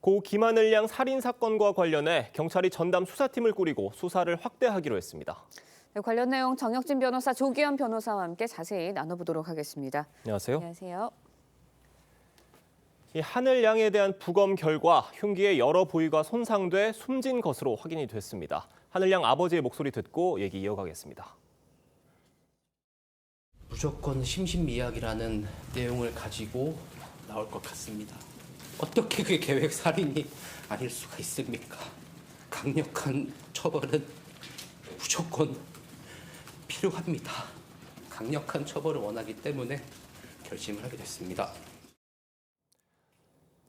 고 김하늘 양 살인 사건과 관련해 경찰이 전담 수사팀을 꾸리고 수사를 확대하기로 했습니다. 네, 관련 내용 정혁진 변호사, 조기현 변호사와 함께 자세히 나눠보도록 하겠습니다. 안녕하세요. 안녕하세요. 이 하늘 양에 대한 부검 결과 흉기의 여러 부위가 손상돼 숨진 것으로 확인이 됐습니다. 하늘 양 아버지의 목소리 듣고 얘기 이어가겠습니다. 무조건 심신미약이라는 내용을 가지고 나올 것 같습니다. 어떻게 그게 계획 살인이 아닐 수가 있습니까? 강력한 처벌은 무조건 필요합니다. 강력한 처벌을 원하기 때문에 결심을 하게 됐습니다.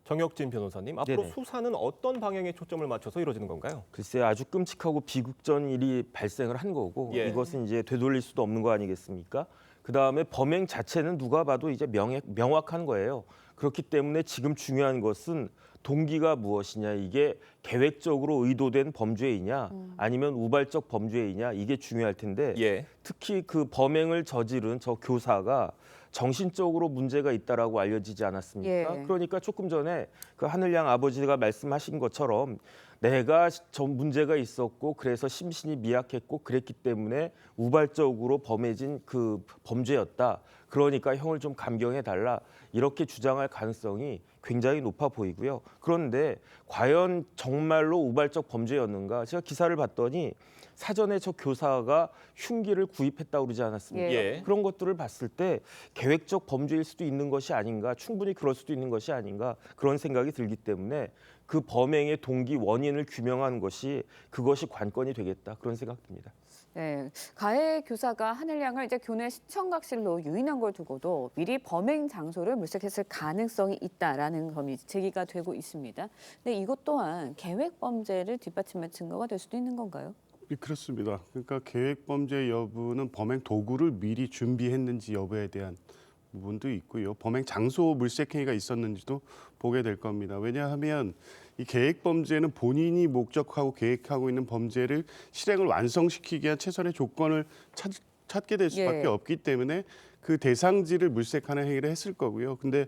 정혁진 변호사님, 앞으로 네네. 수사는 어떤 방향에 초점을 맞춰서 이루어지는 건가요? 글쎄 아주 끔찍하고 비극적 일이 발생을 한 거고 예. 이것은 이제 되돌릴 수도 없는 거 아니겠습니까? 그다음에 범행 자체는 누가 봐도 이제 명확한 거예요. 그렇기 때문에 지금 중요한 것은 동기가 무엇이냐, 이게 계획적으로 의도된 범죄이냐 아니면 우발적 범죄이냐, 이게 중요할 텐데 예. 특히 그 범행을 저지른 저 교사가 정신적으로 문제가 있다라고 알려지지 않았습니까? 예. 그러니까 조금 전에 그 하늘 양 아버지가 말씀하신 것처럼 내가 좀 문제가 있었고 그래서 심신이 미약했고 그랬기 때문에 우발적으로 범해진 그 범죄였다. 그러니까 형을 좀 감경해 달라. 이렇게 주장할 가능성이 굉장히 높아 보이고요. 그런데 과연 정말로 우발적 범죄였는가? 제가 기사를 봤더니 사전에 저 교사가 흉기를 구입했다고 그러지 않았습니까? 예. 그런 것들을 봤을 때 계획적 범죄일 수도 있는 것이 아닌가, 충분히 그럴 수도 있는 것이 아닌가, 그런 생각이 들기 때문에 그 범행의 동기 원인을 규명하는 것이 그것이 관건이 되겠다, 그런 생각 듭니다. 네, 가해 교사가 하늘 양을 이제 교내 시청각실로 유인한 걸 두고도 미리 범행 장소를 물색했을 가능성이 있다라는 점이 제기가 되고 있습니다. 근데 이것 또한 계획 범죄를 뒷받침할 증거가 될 수도 있는 건가요? 네, 그렇습니다. 그러니까 계획 범죄 여부는 범행 도구를 미리 준비했는지 여부에 대한 부분도 있고요. 범행 장소 물색행위가 있었는지도 보게 될 겁니다. 왜냐하면 이 계획 범죄는 본인이 목적하고 계획하고 있는 범죄를 실행을 완성시키기 위한 최선의 조건을 찾게 될 수밖에 예. 없기 때문에 그 대상지를 물색하는 행위를 했을 거고요. 근데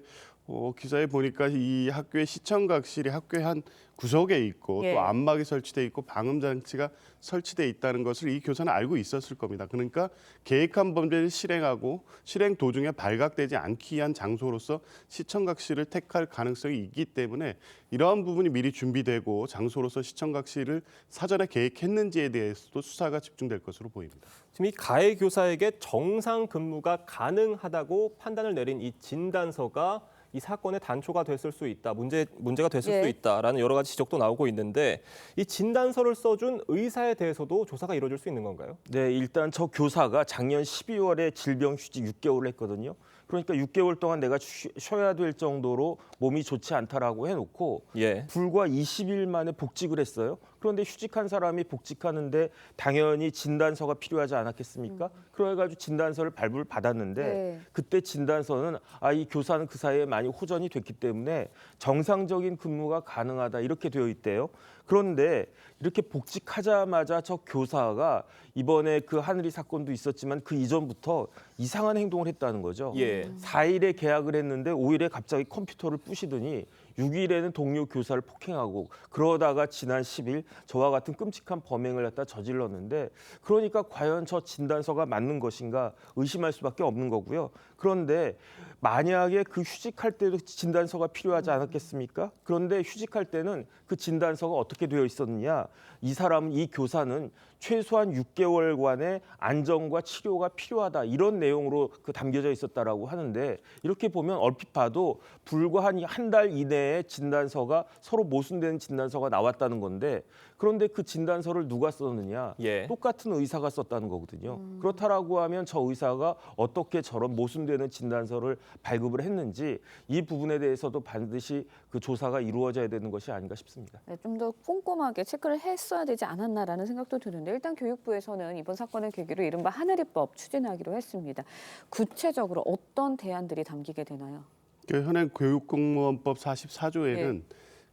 기사에 보니까 이 학교의 시청각실이 학교의 한 구석에 있고 예. 또 안막이 설치돼 있고 방음 장치가 설치돼 있다는 것을 이 교사는 알고 있었을 겁니다. 그러니까 계획한 범죄를 실행하고 실행 도중에 발각되지 않기 위한 장소로서 시청각실을 택할 가능성이 있기 때문에 이러한 부분이 미리 준비되고 장소로서 시청각실을 사전에 계획했는지에 대해서도 수사가 집중될 것으로 보입니다. 지금 이 가해 교사에게 정상 근무가 가능하다고 판단을 내린 이 진단서가 이 사건의 단초가 됐을 수 있다, 문제가 됐을 예. 수 있다라는 여러 가지 지적도 나오고 있는데 이 진단서를 써준 의사에 대해서도 조사가 이루어질 수 있는 건가요? 네, 일단 저 교사가 작년 12월에 질병 휴직 6개월을 했거든요. 그러니까 6개월 동안 내가 쉬어야 될 정도로 몸이 좋지 않다라고 해놓고 예. 불과 20일 만에 복직을 했어요. 그런데 휴직한 사람이 복직하는데 당연히 진단서가 필요하지 않았겠습니까? 그래가지고 진단서를 발부를 받았는데 네. 그때 진단서는 이 교사는 그 사이에 많이 호전이 됐기 때문에 정상적인 근무가 가능하다, 이렇게 되어 있대요. 그런데 이렇게 복직하자마자 저 교사가 이번에 그 하늘이 사건도 있었지만 그 이전부터 이상한 행동을 했다는 거죠. 예. 4일에 계약을 했는데 5일에 갑자기 컴퓨터를 부시더니 6일에는 동료 교사를 폭행하고, 그러다가 지난 10일 저와 같은 끔찍한 범행을 갖다 저질렀는데, 그러니까 과연 저 진단서가 맞는 것인가 의심할 수밖에 없는 거고요. 그런데 만약에 그 휴직할 때도 진단서가 필요하지 않았겠습니까? 그런데 휴직할 때는 그 진단서가 어떻게 되어 있었느냐? 이 교사는 최소한 6개월간의 안정과 치료가 필요하다, 이런 내용으로 담겨져 있었다라고 하는데, 이렇게 보면 얼핏 봐도 불과 한 달 이내에 진단서가 서로 모순되는 진단서가 나왔다는 건데, 그런데 그 진단서를 누가 썼느냐? 예. 똑같은 의사가 썼다는 거거든요. 그렇다라고 하면 저 의사가 어떻게 저런 모순되는 진단서를 발급을 했는지, 이 부분에 대해서도 반드시 그 조사가 이루어져야 되는 것이 아닌가 싶습니다. 네, 좀 더 꼼꼼하게 체크를 했어야 되지 않았나라는 생각도 드는데, 일단 교육부에서는 이번 사건을 계기로 이른바 하늘이법 추진하기로 했습니다. 구체적으로 어떤 대안들이 담기게 되나요? 현행 교육공무원법 44조에는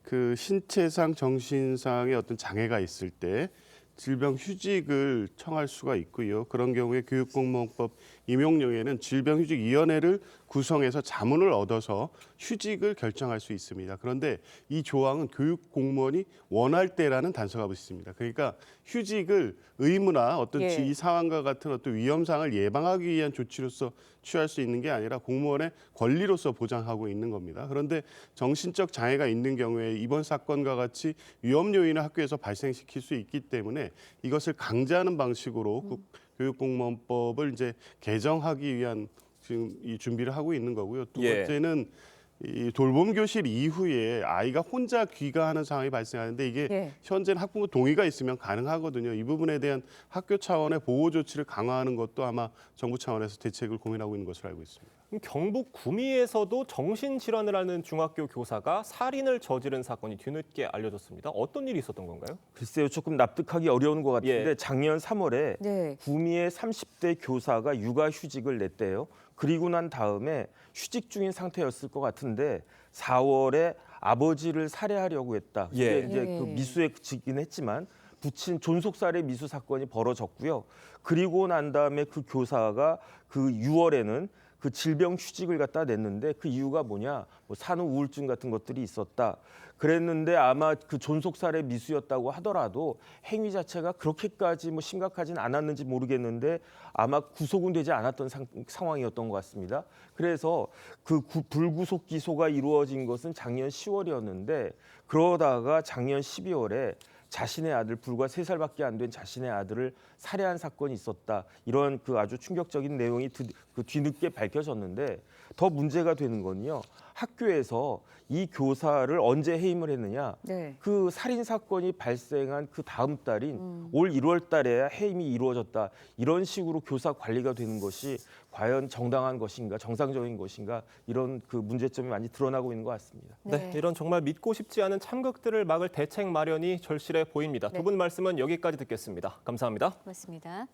그 신체상, 정신상의 어떤 장애가 있을 때 질병휴직을 청할 수가 있고요. 그런 경우에 교육공무원법 임용령에는 질병휴직위원회를 구성해서 자문을 얻어서 휴직을 결정할 수 있습니다. 그런데 이 조항은 교육공무원이 원할 때라는 단서가 있습니다. 그러니까 휴직을 의무나 어떤 예. 이 상황과 같은 어떤 위험상을 예방하기 위한 조치로서 취할 수 있는 게 아니라 공무원의 권리로서 보장하고 있는 겁니다. 그런데 정신적 장애가 있는 경우에 이번 사건과 같이 위험 요인을 학교에서 발생시킬 수 있기 때문에 이것을 강제하는 방식으로 교육공무원법을 이제 개정하기 위한 지금 이 준비를 하고 있는 거고요. 두 예. 번째는 이 돌봄 교실 이후에 아이가 혼자 귀가하는 상황이 발생하는데 이게 예. 현재는 학부모 동의가 있으면 가능하거든요. 이 부분에 대한 학교 차원의 보호 조치를 강화하는 것도 아마 정부 차원에서 대책을 고민하고 있는 것으로 알고 있습니다. 경북 구미에서도 정신질환을 앓는 중학교 교사가 살인을 저지른 사건이 뒤늦게 알려졌습니다. 어떤 일이 있었던 건가요? 글쎄요, 조금 납득하기 어려운 것 같은데 예. 작년 3월에 네. 구미의 30대 교사가 육아휴직을 냈대요. 그리고 난 다음에 휴직 중인 상태였을 것 같은데 4월에 아버지를 살해하려고 했다. 이게 예. 이제 그 미수에 그치긴 했지만 부친 존속살해 미수 사건이 벌어졌고요. 그리고 난 다음에 그 교사가 그 6월에는 그 질병 휴직을 갖다 냈는데 그 이유가 뭐냐? 뭐 산후 우울증 같은 것들이 있었다. 그랬는데 아마 그 존속살해 미수였다고 하더라도 행위 자체가 그렇게까지 뭐 심각하진 않았는지 모르겠는데 아마 구속은 되지 않았던 상황이었던 것 같습니다. 그래서 그 불구속 기소가 이루어진 것은 작년 10월이었는데 그러다가 작년 12월에 자신의 아들, 불과 3살밖에 안 된 자신의 아들을 살해한 사건이 있었다. 이런 그 아주 충격적인 내용이 그 뒤늦게 밝혀졌는데 더 문제가 되는 건요. 학교에서 이 교사를 언제 해임을 했느냐? 네. 그 살인 사건이 발생한 그 다음 달인 올 1월 달에야 해임이 이루어졌다. 이런 식으로 교사 관리가 되는 것이 과연 정당한 것인가, 정상적인 것인가 이런 그 문제점이 많이 드러나고 있는 것 같습니다. 네, 이런 정말 믿고 싶지 않은 참극들을 막을 대책 마련이 절실해 보입니다. 네. 두 분 말씀은 여기까지 듣겠습니다. 감사합니다. 고맙습니다.